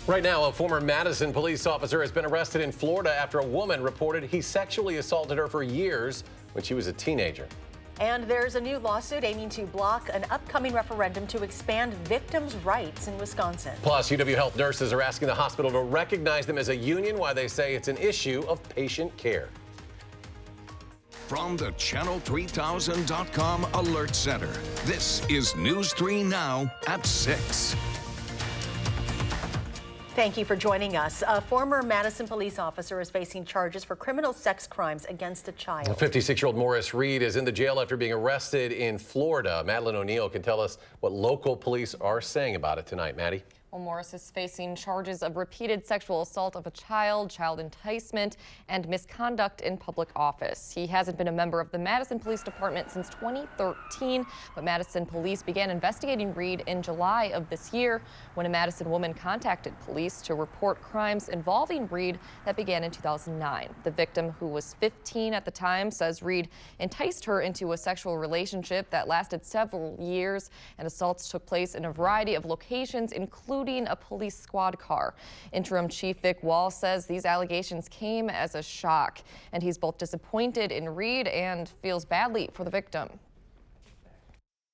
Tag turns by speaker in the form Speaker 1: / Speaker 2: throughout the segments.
Speaker 1: Right now, a former Madison police officer has been arrested in Florida after a woman reported he sexually assaulted her for years when she was a teenager.
Speaker 2: And there's a new lawsuit aiming to block an upcoming referendum to expand victims' rights in Wisconsin.
Speaker 1: Plus, UW Health nurses are asking the hospital to recognize them as a union while they say it's an issue of patient care.
Speaker 3: From the Channel3000.com Alert Center, this is News 3 Now at 6.
Speaker 2: Thank you for joining us. A former Madison police officer is facing charges for criminal sex crimes against a child.
Speaker 1: 56-year-old Morris Reed is in the jail after being arrested in Florida. Madeline O'Neill can tell us what local police are saying about it tonight. Maddie?
Speaker 4: Well, Morris is facing charges of repeated sexual assault of a child enticement, and misconduct in public office. He hasn't been a member of the Madison Police Department since 2013, but Madison police began investigating Reed in July of this year when a Madison woman contacted police to report crimes involving Reed that began in 2009. The victim, who was 15 at the time, says Reed enticed her into a sexual relationship that lasted several years, and assaults took place in a variety of locations, including a police squad car. Interim Chief Vic Wall says these allegations came as a shock, and he's both disappointed in Reed and feels badly for the victim.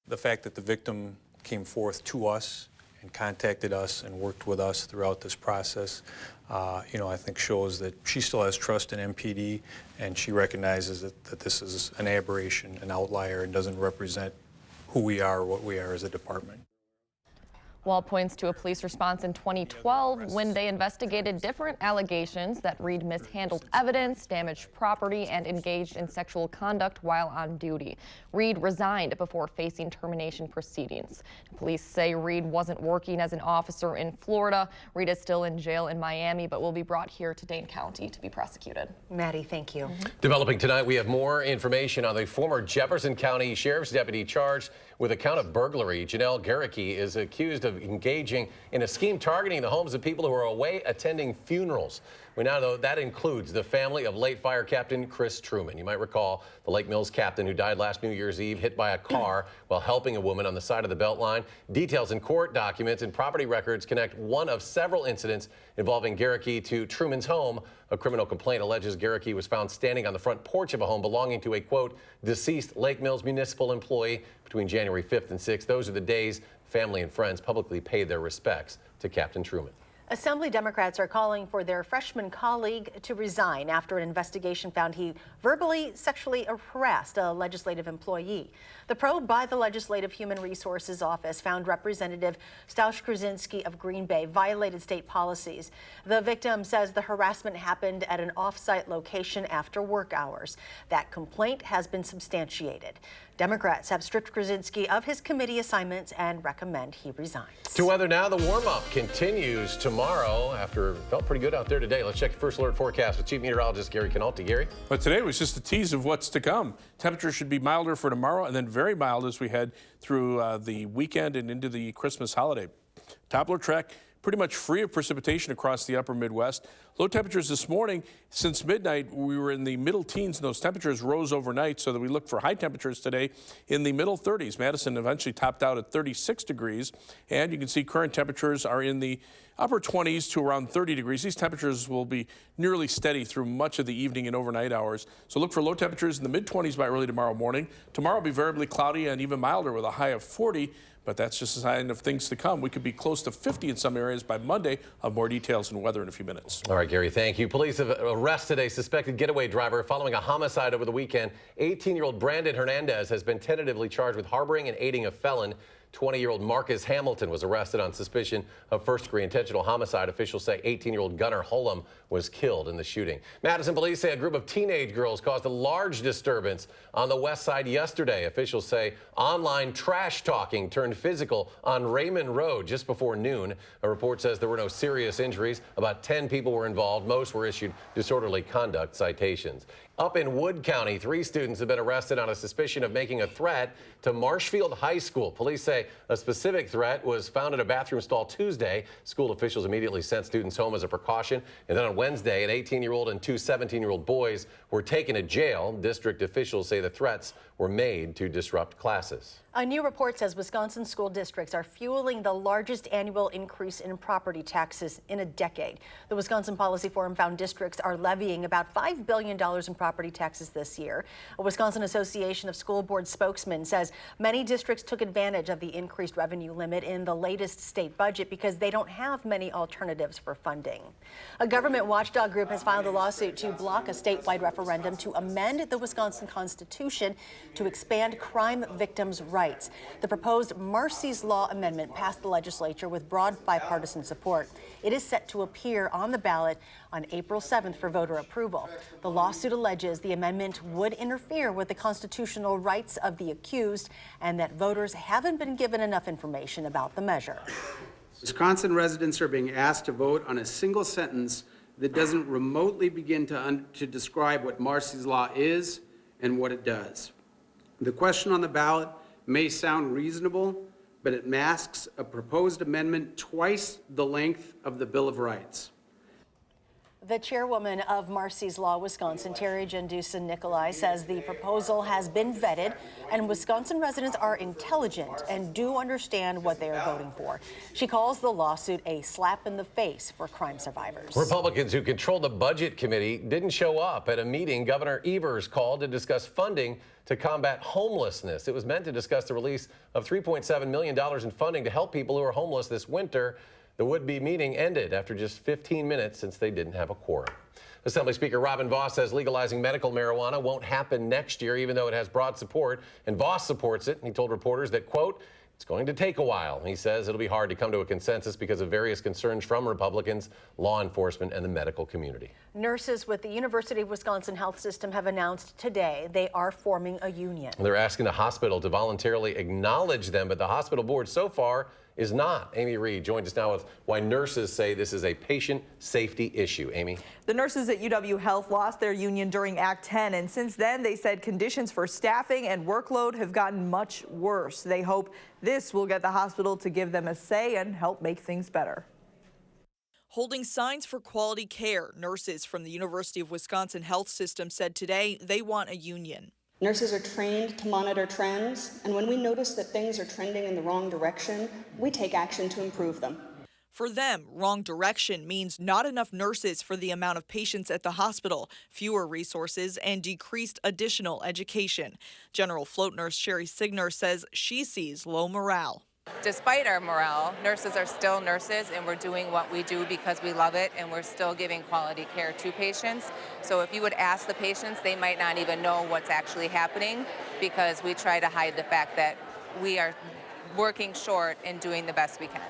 Speaker 5: The fact that the victim came forth to us and contacted us and worked with us throughout this process, I think shows that she still has trust in MPD, and she recognizes that this is an aberration, an outlier, and doesn't represent who we are or what we are as a department.
Speaker 4: Wall points to a police response in 2012 when they investigated different allegations that Reed mishandled evidence, damaged property, and engaged in sexual conduct while on duty. Reed resigned before facing termination proceedings. Police say Reed wasn't working as an officer in Florida. Reed is still in jail in Miami, but will be brought here to Dane County to be prosecuted.
Speaker 2: Maddie, thank you.
Speaker 1: Developing tonight, we have more information on the former Jefferson County Sheriff's deputy charged with a count of burglary. Janelle Garricky is accused of engaging in a scheme targeting the homes of people who are away attending funerals. We now know that includes the family of late fire captain Chris Truman. You might recall the Lake Mills captain who died last New Year's Eve, hit by a car while helping a woman on the side of the Beltline. Details in court documents and property records connect one of several incidents involving Garricky to Truman's home. A criminal complaint alleges Garricky was found standing on the front porch of a home belonging to a, quote, deceased Lake Mills municipal employee between January 5th and 6th. Those are the days family and friends publicly paid their respects to Captain Truman.
Speaker 2: Assembly Democrats are calling for their freshman colleague to resign after an investigation found he verbally sexually harassed a legislative employee. The probe by the Legislative Human Resources Office found Representative Stausch Krasinski of Green Bay violated state policies. The victim says the harassment happened at an off-site location after work hours. That complaint has been substantiated. Democrats have stripped Krasinski of his committee assignments and recommend he resigns.
Speaker 1: To weather now, the warm-up continues tomorrow after it felt pretty good out there today. Let's check the first alert forecast with Chief Meteorologist Gary Canalti. Gary?
Speaker 6: But today was just a tease of what's to come. Temperatures should be milder for tomorrow and then very mild as we head through the weekend and into the Christmas holiday. Doppler track pretty much free of precipitation across the upper Midwest. Low temperatures this morning, since midnight, we were in the middle teens, and those temperatures rose overnight, so that we look for high temperatures today in the middle 30s. Madison eventually topped out at 36 degrees, and you can see current temperatures are in the upper 20s to around 30 degrees. These temperatures will be nearly steady through much of the evening and overnight hours. So look for low temperatures in the mid-20s by early tomorrow morning. Tomorrow will be variably cloudy and even milder with a high of 40. But that's just a sign of things to come. We could be close to 50 in some areas by Monday. I'll have more details and weather in a few minutes.
Speaker 1: All right, Gary, thank you. Police have arrested a suspected getaway driver following a homicide over the weekend. 18-year-old Brandon Hernandez has been tentatively charged with harboring and aiding a felon. 20-year-old Marcus Hamilton was arrested on suspicion of first-degree intentional homicide. Officials say 18-year-old Gunnar Holum was killed in the shooting. Madison police say a group of teenage girls caused a large disturbance on the west side yesterday. Officials say online trash talking turned physical on Raymond Road just before noon. A report says there were no serious injuries. About 10 people were involved. Most were issued disorderly conduct citations. Up in Wood County, 3 students have been arrested on a suspicion of making a threat to Marshfield High School. Police say a specific threat was found in a bathroom stall Tuesday. School officials immediately sent students home as a precaution. And then on Wednesday, an 18-year-old and 2 17-year-old boys were taken to jail. District officials say the threats were made to disrupt classes.
Speaker 2: A new report says Wisconsin school districts are fueling the largest annual increase in property taxes in a decade. The Wisconsin Policy Forum found districts are levying about $5 billion in property taxes this year. A Wisconsin Association of School Board spokesman says many districts took advantage of the increased revenue limit in the latest state budget because they don't have many alternatives for funding. A government watchdog group has filed a lawsuit to block a statewide referendum to amend the Wisconsin Constitution to expand crime victims' rights. The proposed Marsy's Law amendment passed the legislature with broad bipartisan support. It is set to appear on the ballot on April 7th for voter approval. The lawsuit alleges the amendment would interfere with the constitutional rights of the accused and that voters haven't been given enough information about the measure.
Speaker 7: Wisconsin residents are being asked to vote on a single sentence that doesn't remotely begin to describe what Marsy's Law is and what it does. The question on the ballot may sound reasonable, but it masks a proposed amendment twice the length of the Bill of Rights.
Speaker 2: The chairwoman of Marsy's Law Wisconsin, Terry Jendusen-Nikolai, says the proposal has been vetted and Wisconsin residents are intelligent and do understand what they are voting for. She calls the lawsuit a slap in the face for crime survivors.
Speaker 1: Republicans who control the budget committee didn't show up at a meeting Governor Evers called to discuss funding to combat homelessness. It was meant to discuss the release of $3.7 million in funding to help people who are homeless this winter. The would-be meeting ended after just 15 minutes since they didn't have a quorum. Assembly Speaker Robin Vos says legalizing medical marijuana won't happen next year, even though it has broad support. And Vos supports it. He told reporters that, quote, it's going to take a while. He says it'll be hard to come to a consensus because of various concerns from Republicans, law enforcement, and the medical community.
Speaker 2: Nurses with the University of Wisconsin Health System have announced today they are forming a union.
Speaker 1: They're asking the hospital to voluntarily acknowledge them, but the hospital board so far is not. Amy Reed joins us now with why nurses say this is a patient safety issue. Amy?
Speaker 8: The nurses at UW Health lost their union during Act 10, and since then they said conditions for staffing and workload have gotten much worse. They hope this will get the hospital to give them a say and help make things better.
Speaker 9: Holding signs for quality care, nurses from the University of Wisconsin Health System said today they want a union.
Speaker 10: Nurses are trained to monitor trends, and when we notice that things are trending in the wrong direction, we take action to improve them.
Speaker 9: For them, wrong direction means not enough nurses for the amount of patients at the hospital, fewer resources, and decreased additional education. General float nurse Sherry Signer says she sees low morale.
Speaker 11: Despite our morale, nurses are still nurses, and we're doing what we do because we love it, and we're still giving quality care to patients. So if you would ask the patients, they might not even know what's actually happening because we try to hide the fact that we are working short and doing the best we can.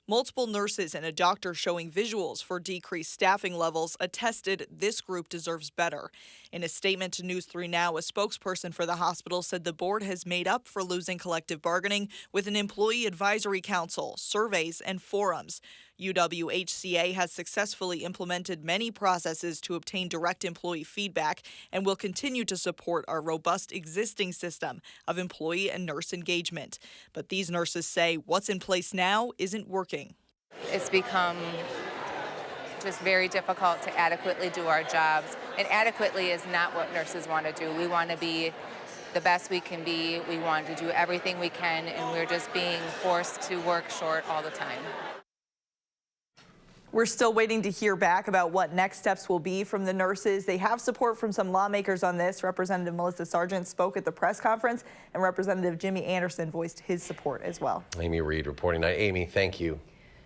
Speaker 9: Multiple nurses and a doctor showing visuals for decreased staffing levels attested this group deserves better. In a statement to News 3 Now, a spokesperson for the hospital said the board has made up for losing collective bargaining with an employee advisory council, surveys, and forums. UW-HCA has successfully implemented many processes to obtain direct employee feedback and will continue to support our robust existing system of employee and nurse engagement. But these nurses say what's in place now isn't working.
Speaker 11: It's become just very difficult to adequately do our jobs, and adequately is not what nurses want to do. We want to be the best we can be. We want to do everything we can, and we're just being forced to work short all the time.
Speaker 8: We're still waiting to hear back about what next steps will be from the nurses. They have support from some lawmakers on this. Representative Melissa Sargent spoke at the press conference, and Representative Jimmy Anderson voiced his support as well.
Speaker 1: Amy Reed reporting tonight. Amy, thank you.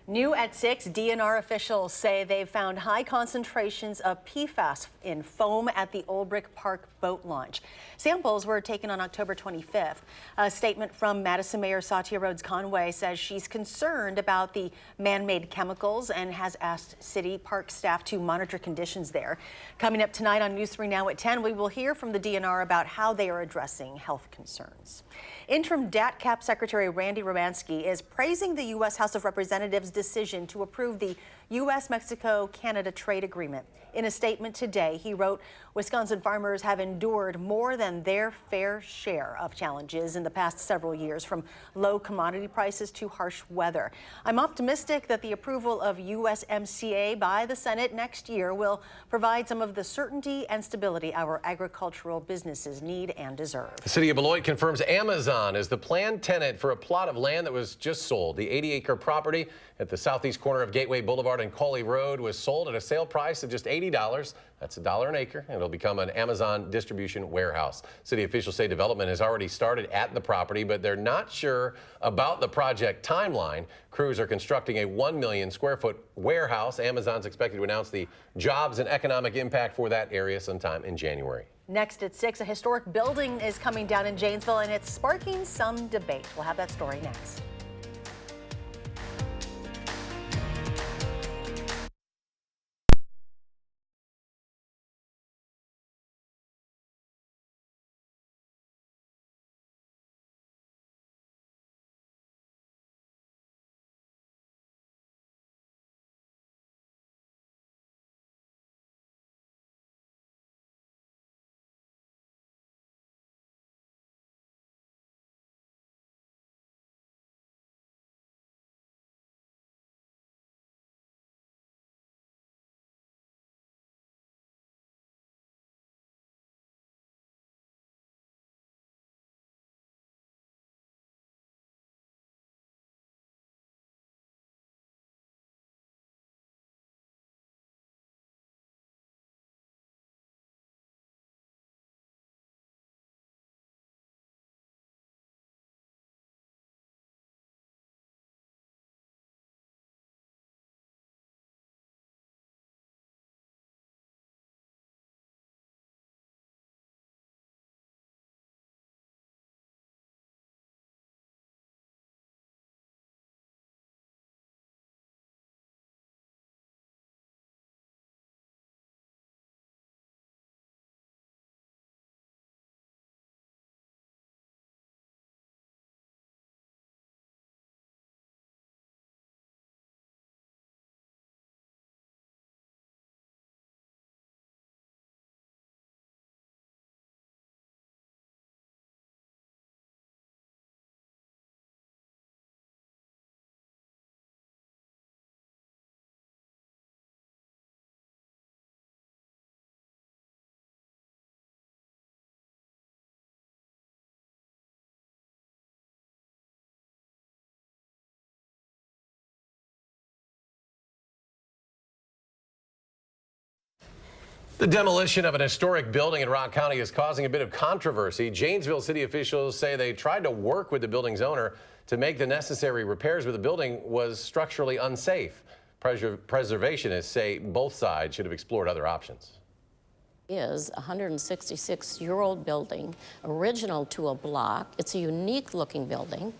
Speaker 2: New at 6, DNR officials say they've found high concentrations of PFAS in foam at the Old Brick Park boat launch. Samples were taken on October 25th. A statement from Madison Mayor Satya Rhodes Conway says she's concerned about the man-made chemicals and has asked city park staff to monitor conditions there. Coming up tonight on News 3 Now at 10, we will hear from the DNR about how they are addressing health concerns. Interim DATCAP Secretary Randy Romansky is praising the U.S. House of Representatives' decision to approve the U.S.-Mexico-Canada trade agreement. In a statement today, he wrote, Wisconsin farmers have endured more than their fair share of challenges in the past several years, from low commodity prices to harsh weather. I'm optimistic that the approval of USMCA by the Senate next year will provide some of the certainty and stability our agricultural businesses need and deserve.
Speaker 1: The city of Beloit confirms Amazon is the planned tenant for a plot of land that was just sold. The 80-acre property at the southeast corner of Gateway Boulevard and Coley Road was sold at a sale price of just $80. That's $1 an acre, and it'll become an Amazon distribution warehouse. City officials say development has already started at the property, but they're not sure about the project timeline. Crews are constructing a 1 million square foot warehouse. Amazon's expected to announce the jobs and economic impact for that area sometime in January.
Speaker 2: Next at 6, a historic building is coming down in Janesville, and it's sparking some debate. We'll have that story next.
Speaker 1: The demolition of an historic building in Rock County is causing a bit of controversy. Janesville city officials say they tried to work with the building's owner to make the necessary repairs, but the building was structurally unsafe. Preservationists say both sides should have explored other options.
Speaker 12: Is a 166-year-old building, original to a block. It's a unique looking building,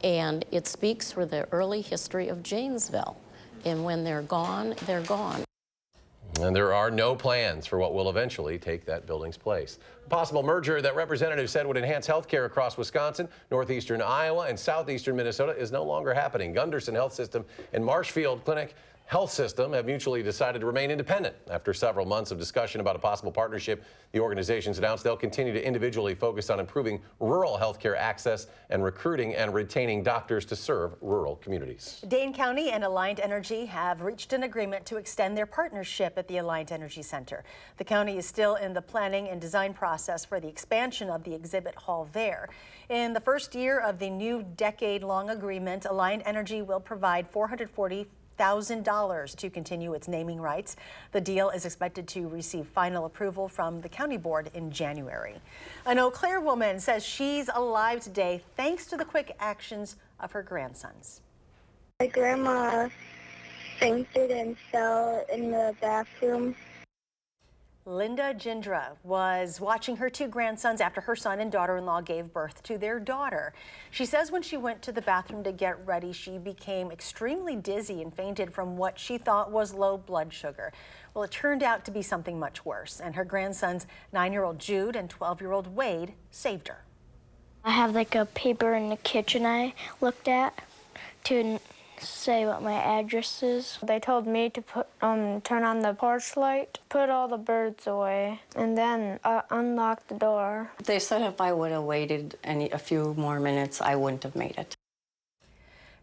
Speaker 12: and it speaks for the early history of Janesville. And when they're gone, they're gone.
Speaker 1: And there are no plans for what will eventually take that building's place. A possible merger that representatives said would enhance health care across Wisconsin, northeastern Iowa, and southeastern Minnesota is no longer happening. Gunderson Health System and Marshfield Clinic Health System have mutually decided to remain independent. After several months of discussion about a possible partnership, the organizations announced they'll continue to individually focus on improving rural health care access and recruiting and retaining doctors to serve rural communities.
Speaker 2: Dane County and Alliant Energy have reached an agreement to extend their partnership at the Alliant Energy Center. The county is still in the planning and design process for the expansion of the exhibit hall there. In the first year of the new decade-long agreement, Alliant Energy will provide $440,000 to continue its naming rights. The deal is expected to receive final approval from the county board in January. An Eau Claire woman says she's alive today thanks to the quick actions of her grandsons.
Speaker 13: My grandma fainted and fell in the bathroom.
Speaker 2: Linda Jindra was watching her two grandsons after her son and daughter-in-law gave birth to their daughter. She says when she went to the bathroom to get ready, she became extremely dizzy and fainted from what she thought was low blood sugar. Well, it turned out to be something much worse, and her grandsons, 9-year-old Jude and 12-year-old Wade, saved her.
Speaker 13: I have like a paper in the kitchen I looked at to say what my address is. They told me to turn on the porch light, put all the birds away, and then unlock the door.
Speaker 14: They said if I would have waited a few more minutes, I wouldn't have made it.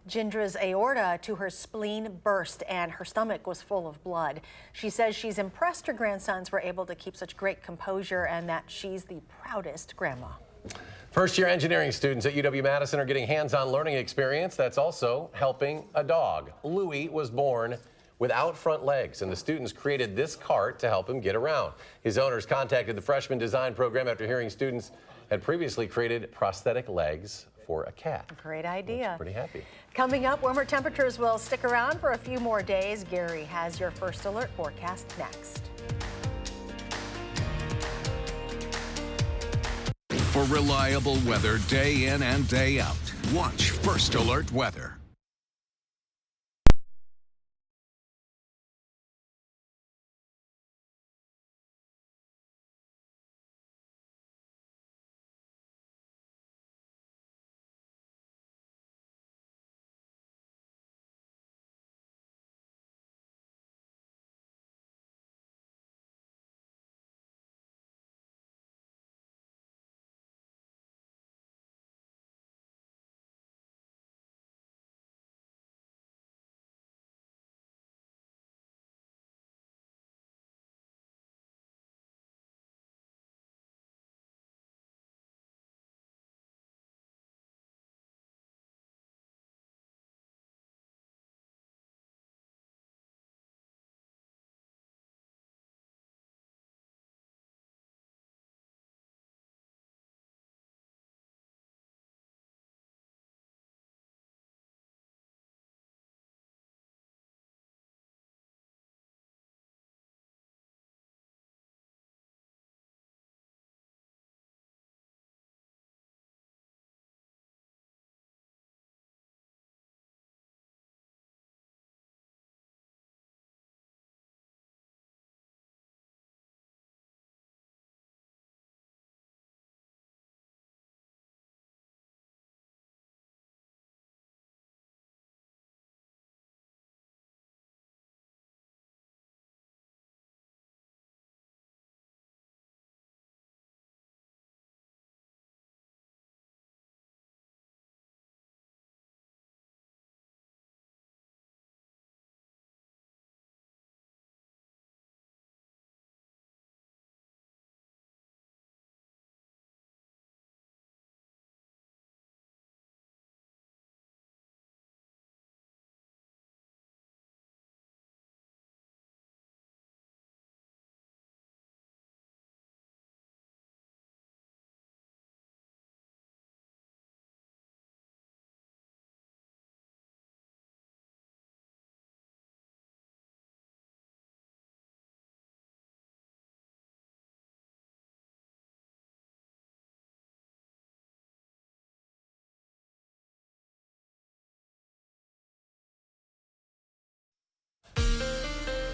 Speaker 2: Jindra's aorta to her spleen burst and her stomach was full of blood. She says she's impressed her grandsons were able to keep such great composure and that she's the proudest grandma.
Speaker 1: First-year engineering students at UW-Madison are getting hands-on learning experience that's also helping a dog. Louie was born without front legs, and the students created this cart to help him get around. His owners contacted the freshman design program after hearing students had previously created prosthetic legs for a cat.
Speaker 2: Great idea.
Speaker 1: Pretty happy.
Speaker 2: Coming up, warmer temperatures will stick around for a few more days. Gary has your first alert forecast next.
Speaker 3: For reliable weather day in and day out, watch First Alert Weather.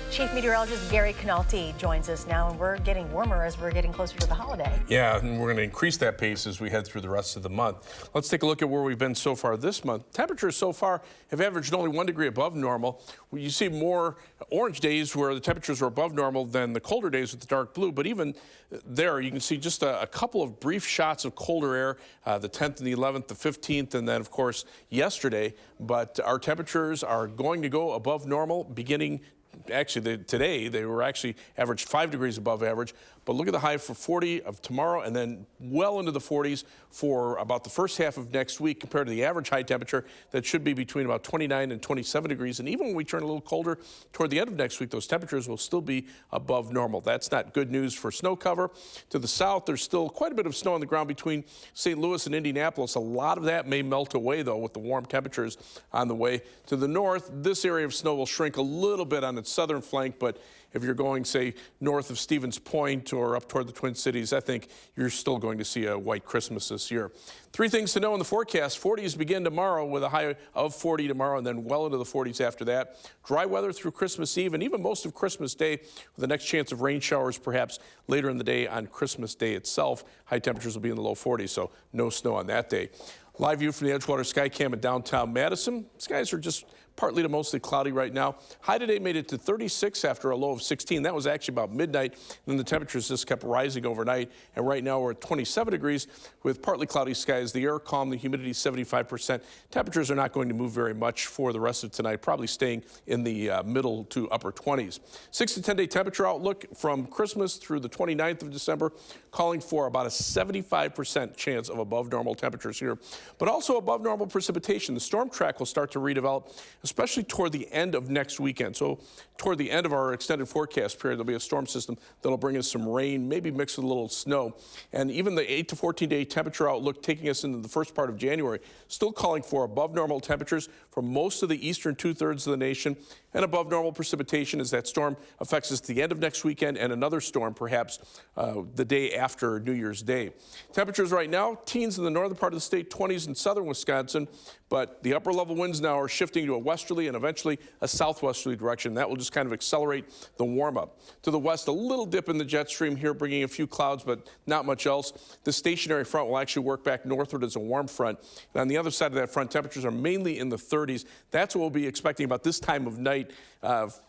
Speaker 2: Chief Meteorologist Gary Canalti joins us now, and we're getting warmer as we're getting closer to the holiday.
Speaker 6: Yeah, and we're going to increase that pace as we head through the rest of the month. Let's take a look at where we've been so far this month. Temperatures so far have averaged only 1 degree above normal. You see more orange days where the temperatures are above normal than the colder days with the dark blue, but even there you can see just a couple of brief shots of colder air, the 10th and the 11th, the 15th, and then of course yesterday. But our temperatures are going to go above normal beginning. Actually, today they were actually averaged 5 degrees above average, but look at the high for 40 of tomorrow and then well into the 40s for about the first half of next week compared to the average high temperature that should be between about 29 and 27 degrees. And even when we turn a little colder toward the end of next week, those temperatures will still be above normal. That's not good news for snow cover. To the south, there's still quite a bit of snow on the ground between St. Louis and Indianapolis. A lot of that may melt away, though, with the warm temperatures on the way. To the north, this area of snow will shrink a little bit on its southern flank, but if you're going, say, north of Stevens Point or up toward the Twin Cities, I think you're still going to see a white Christmas this year. 3 things to know in the forecast. 40s begin tomorrow with a high of 40 tomorrow and then well into the 40s after that. Dry weather through Christmas Eve and even most of Christmas Day with the next chance of rain showers perhaps later in the day on Christmas Day itself. High temperatures will be in the low 40s, so no snow on that day. Live view from the Edgewater Skycam in downtown Madison. Skies are just partly to mostly cloudy right now. High today made it to 36 after a low of 16. That was actually about midnight. Then the temperatures just kept rising overnight. And right now we're at 27 degrees with partly cloudy skies. The air calm, the humidity 75%. Temperatures are not going to move very much for the rest of tonight, probably staying in the middle to upper 20s. 6 to 10 day temperature outlook from Christmas through the 29th of December, calling for about a 75% chance of above normal temperatures here, but also above normal precipitation. The storm track will start to redevelop, especially toward the end of next weekend. So toward the end of our extended forecast period, there'll be a storm system that'll bring us some rain, maybe mixed with a little snow. And even the 8 to 14 day temperature outlook taking us into the first part of January, still calling for above normal temperatures for most of the eastern 2/3 of the nation, and above normal precipitation as that storm affects us at the end of next weekend and another storm perhaps the day after New Year's Day. Temperatures right now, teens in the northern part of the state, 20s in southern Wisconsin, but the upper level winds now are shifting to a westerly and eventually a southwesterly direction. That will just kind of accelerate the warm up. To the west, a little dip in the jet stream here, bringing a few clouds, but not much else. The stationary front will actually work back northward as a warm front. And on the other side of that front, temperatures are mainly in the 30s. That's what we'll be expecting about this time of night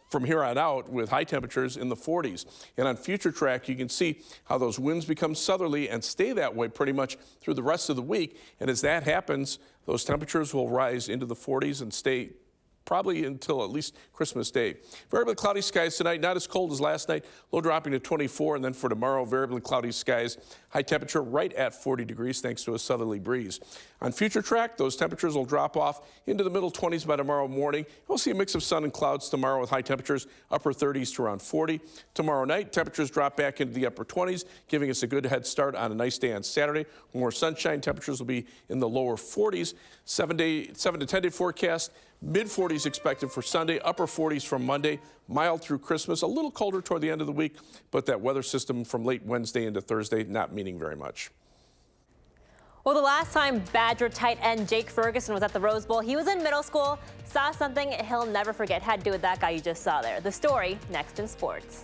Speaker 6: from here on out, with high temperatures in the 40s. And on future track, you can see how those winds become southerly and stay that way pretty much through the rest of the week. And as that happens, those temperatures will rise into the 40s and stay probably until at least Christmas Day. Variably cloudy skies tonight, not as cold as last night, low dropping to 24, and then for tomorrow, variably cloudy skies, high temperature right at 40 degrees thanks to a southerly breeze. On future track, those temperatures will drop off into the middle 20s by tomorrow morning. We'll see a mix of sun and clouds tomorrow with high temperatures upper 30s to around 40. Tomorrow night, temperatures drop back into the upper 20s, giving us a good head start on a nice day on Saturday. More sunshine, temperatures will be in the lower 40s. 7 to 10 day forecast. Mid-40s expected for Sunday, upper 40s from Monday, mild through Christmas, a little colder toward the end of the week, but that weather system from late Wednesday into Thursday not meaning very much.
Speaker 15: Well, the last time Badger tight end Jake Ferguson was at the Rose Bowl, he was in middle school, saw something he'll never forget. Had to do with that guy you just saw there. The story next in sports.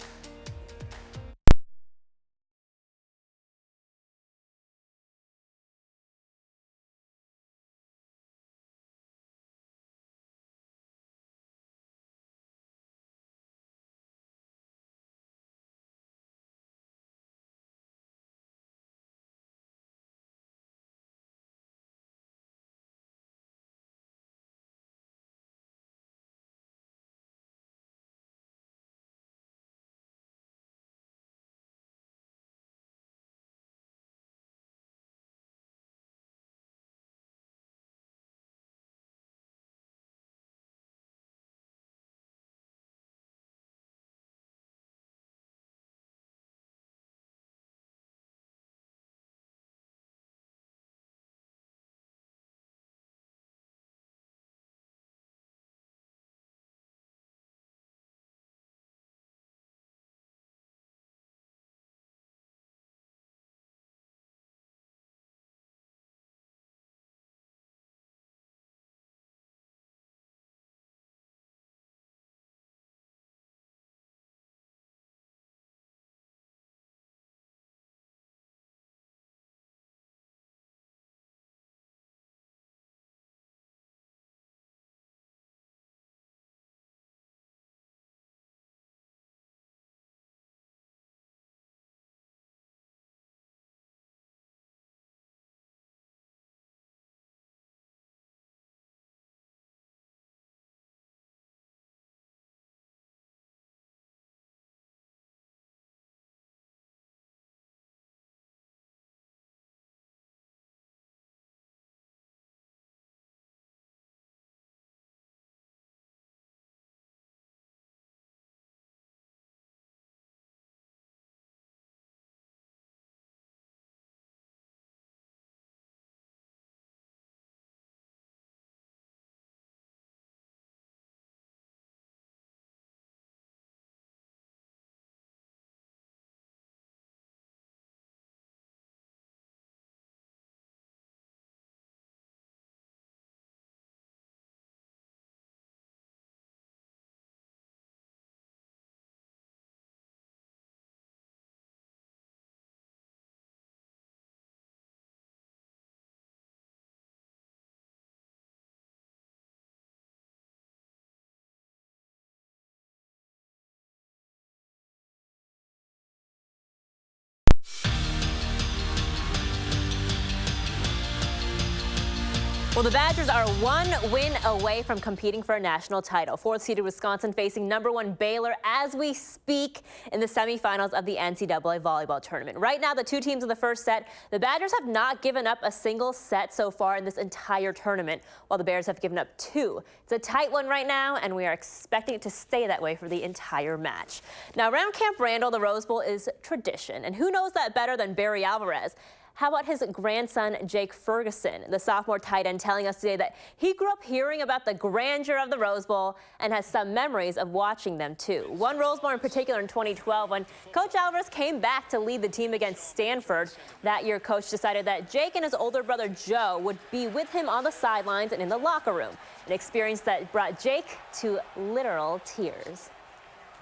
Speaker 15: Well, the Badgers are one win away from competing for a national title. Fourth-seeded Wisconsin facing #1 Baylor as we speak in the semifinals of the NCAA volleyball tournament. Right now, the two teams in the first set, the Badgers have not given up a single set so far in this entire tournament, while the Bears have given up 2. It's a tight one right now, and we are expecting it to stay that way for the entire match. Now, around Camp Randall, the Rose Bowl is tradition, and who knows that better than Barry Alvarez? How about his grandson, Jake Ferguson, the sophomore tight end, telling us today that he grew up hearing about the grandeur of the Rose Bowl and has some memories of watching them, too. One Rose Bowl in particular in 2012 when Coach Alvarez came back to lead the team against Stanford. That year, Coach decided that Jake and his older brother, Joe, would be with him on the sidelines and in the locker room, an experience that brought Jake to literal tears.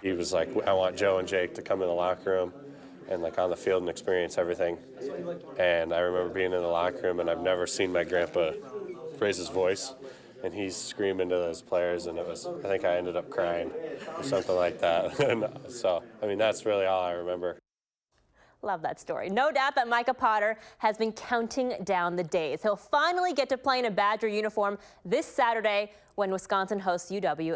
Speaker 16: He was like, I want Joe and Jake to come in the locker room and like on the field and experience everything. And I remember being in the locker room, and I've never seen my grandpa raise his voice, and he's screaming to those players, and I think I ended up crying or something like that. And so, I mean, that's really all I remember.
Speaker 15: Love that story. No doubt that Micah Potter has been counting down the days. He'll finally get to play in a Badger uniform this Saturday when Wisconsin hosts UW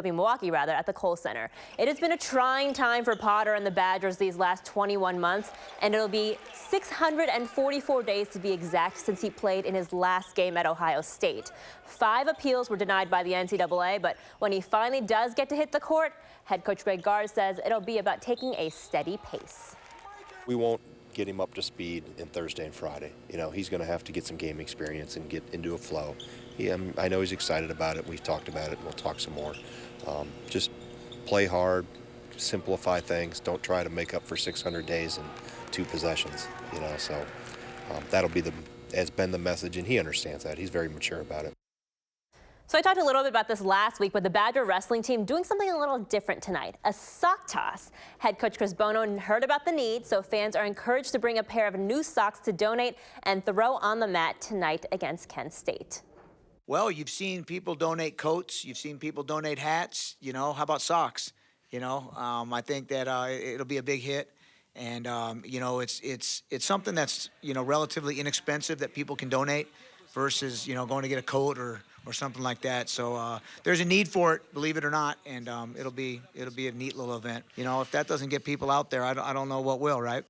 Speaker 15: Milwaukee at the Kohl Center. It has been a trying time for Potter and the Badgers these last 21 months, and it'll be 644 days to be exact since he played in his last game at Ohio State. 5 appeals were denied by the NCAA, but when he finally does get to hit the court, head coach Greg Gard says it'll be about taking a steady pace.
Speaker 17: We won't get him up to speed in Thursday and Friday. You know, he's going to have to get some game experience and get into a flow. I know he's excited about it. We've talked about it, and we'll talk some more. Just play hard, simplify things. Don't try to make up for 600 days in 2 possessions. You know, so that'll be has been the message, and he understands that. He's very mature about it.
Speaker 15: So I talked a little bit about this last week, but the Badger wrestling team doing something a little different tonight, a sock toss. Head coach Chris Bono heard about the need, so fans are encouraged to bring a pair of new socks to donate and throw on the mat tonight against Kent State.
Speaker 18: Well, you've seen people donate coats, you've seen people donate hats, you know, how about socks? You know, I think that it'll be a big hit. And, you know, it's something that's, you know, relatively inexpensive that people can donate versus, you know, going to get a coat or something like that. So there's a need for it, believe it or not, and it'll be a neat little event. You know, if that doesn't get people out there, I don't know what will, right?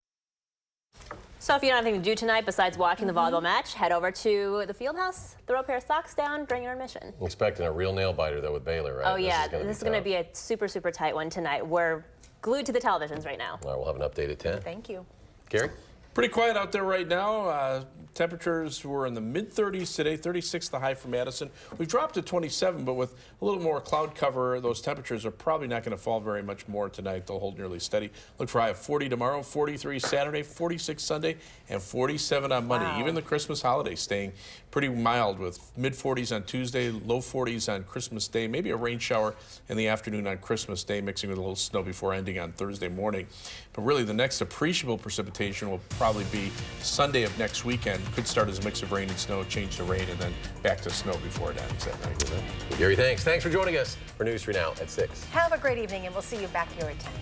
Speaker 15: So if you don't have anything to do tonight besides watching the volleyball match, head over to the field house, throw a pair of socks down during your intermission.
Speaker 1: I'm expecting a real nail biter, though, with Baylor, right?
Speaker 15: Oh, yeah. This is going to be a super, super tight one tonight. We're glued to the televisions right now.
Speaker 1: All right, we'll have an update at 10.
Speaker 2: Thank you.
Speaker 1: Gary?
Speaker 6: Pretty quiet out there right now. Temperatures were in the mid-30s today, 36 the high for Madison. We've dropped to 27, but with a little more cloud cover, those temperatures are probably not going to fall very much more tonight. They'll hold nearly steady. Look for a high of 40 tomorrow, 43 Saturday, 46 Sunday, and 47 on Monday. Wow. Even the Christmas holiday staying pretty mild with mid-40s on Tuesday, low 40s on Christmas Day, maybe a rain shower in the afternoon on Christmas Day, mixing with a little snow before ending on Thursday morning. But really, the next appreciable precipitation will probably be Sunday of next weekend. Could start as a mix of rain and snow, change to rain, and then back to snow before it ends that night.
Speaker 1: Gary, thanks. Thanks for joining us for News 3 Now at 6.
Speaker 2: Have a great evening, and we'll see you back here at 10.